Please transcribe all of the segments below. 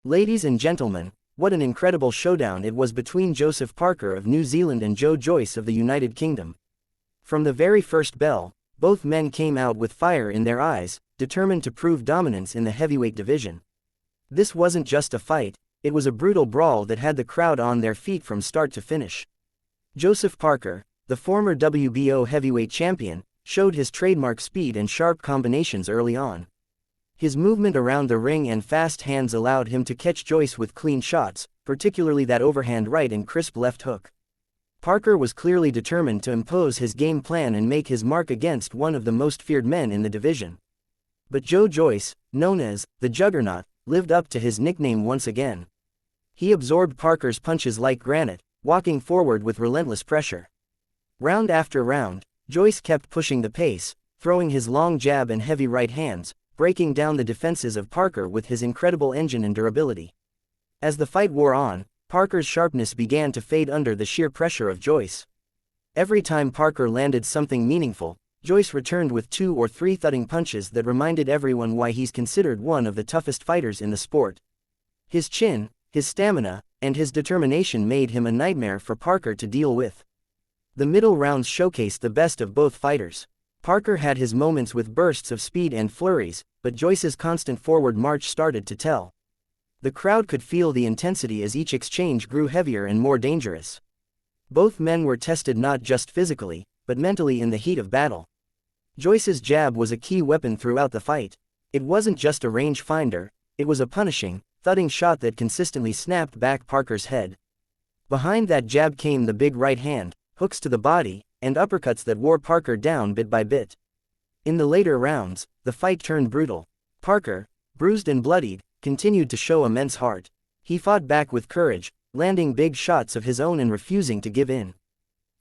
Ladies and gentlemen, what an incredible showdown it was between Joseph Parker of New Zealand and Joe Joyce of the United Kingdom. From the very first bell, both men came out with fire in their eyes, determined to prove dominance in the heavyweight division. This wasn't just a fight, it was a brutal brawl that had the crowd on their feet from start to finish. Joseph Parker, the former WBO heavyweight champion, showed his trademark speed and sharp combinations early on. His movement around the ring and fast hands allowed him to catch Joyce with clean shots, particularly that overhand right and crisp left hook. Parker was clearly determined to impose his game plan and make his mark against one of the most feared men in the division. But Joe Joyce, known as the Juggernaut, lived up to his nickname once again. He absorbed Parker's punches like granite, walking forward with relentless pressure. Round after round, Joyce kept pushing the pace, throwing his long jab and heavy right hands, breaking down the defenses of Parker with his incredible engine and durability. As the fight wore on, Parker's sharpness began to fade under the sheer pressure of Joyce. Every time Parker landed something meaningful, Joyce returned with 2 or 3 thudding punches that reminded everyone why he's considered one of the toughest fighters in the sport. His chin, his stamina, and his determination made him a nightmare for Parker to deal with. The middle rounds showcased the best of both fighters. Parker had his moments with bursts of speed and flurries, but Joyce's constant forward march started to tell. The crowd could feel the intensity as each exchange grew heavier and more dangerous. Both men were tested not just physically, but mentally in the heat of battle. Joyce's jab was a key weapon throughout the fight. It wasn't just a range finder, it was a punishing, thudding shot that consistently snapped back Parker's head. Behind that jab came the big right hand, hooks to the body, and uppercuts that wore Parker down bit by bit. In the later rounds, the fight turned brutal. Parker, bruised and bloodied, continued to show immense heart. He fought back with courage, landing big shots of his own and refusing to give in.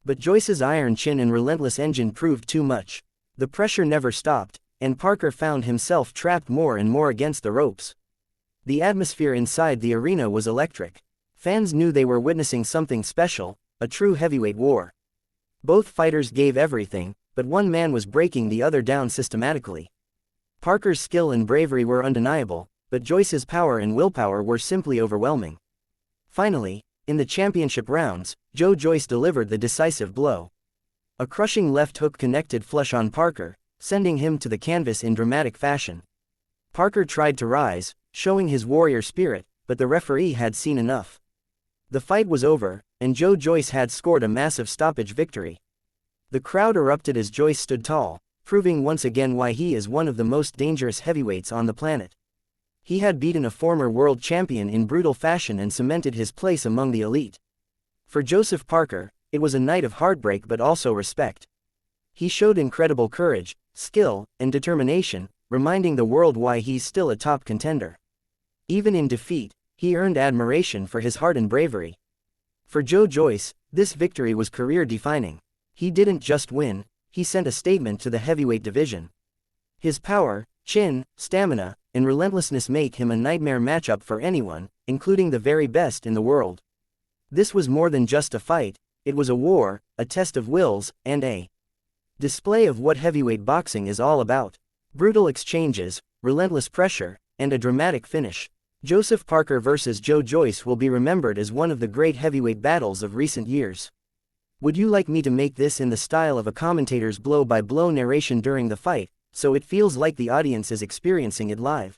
But Joyce's iron chin and relentless engine proved too much. The pressure never stopped, and Parker found himself trapped more and more against the ropes. The atmosphere inside the arena was electric. Fans knew they were witnessing something special, a true heavyweight war. Both fighters gave everything, but one man was breaking the other down systematically. Parker's skill and bravery were undeniable, but Joyce's power and willpower were simply overwhelming. Finally, in the championship rounds, Joe Joyce delivered the decisive blow. A crushing left hook connected flush on Parker, sending him to the canvas in dramatic fashion. Parker tried to rise, showing his warrior spirit, but the referee had seen enough. The fight was over, and Joe Joyce had scored a massive stoppage victory. The crowd erupted as Joyce stood tall, proving once again why he is one of the most dangerous heavyweights on the planet. He had beaten a former world champion in brutal fashion and cemented his place among the elite. For Joseph Parker, it was a night of heartbreak but also respect. He showed incredible courage, skill, and determination, reminding the world why he's still a top contender. Even in defeat, he earned admiration for his heart and bravery. For Joe Joyce, this victory was career-defining. He didn't just win, he sent a statement to the heavyweight division. His power, chin, stamina, and relentlessness make him a nightmare matchup for anyone, including the very best in the world. This was more than just a fight, it was a war, a test of wills, and a display of what heavyweight boxing is all about. Brutal exchanges, relentless pressure, and a dramatic finish. Joseph Parker vs. Joe Joyce will be remembered as one of the great heavyweight battles of recent years. Would you like me to make this in the style of a commentator's blow-by-blow narration during the fight, so it feels like the audience is experiencing it live?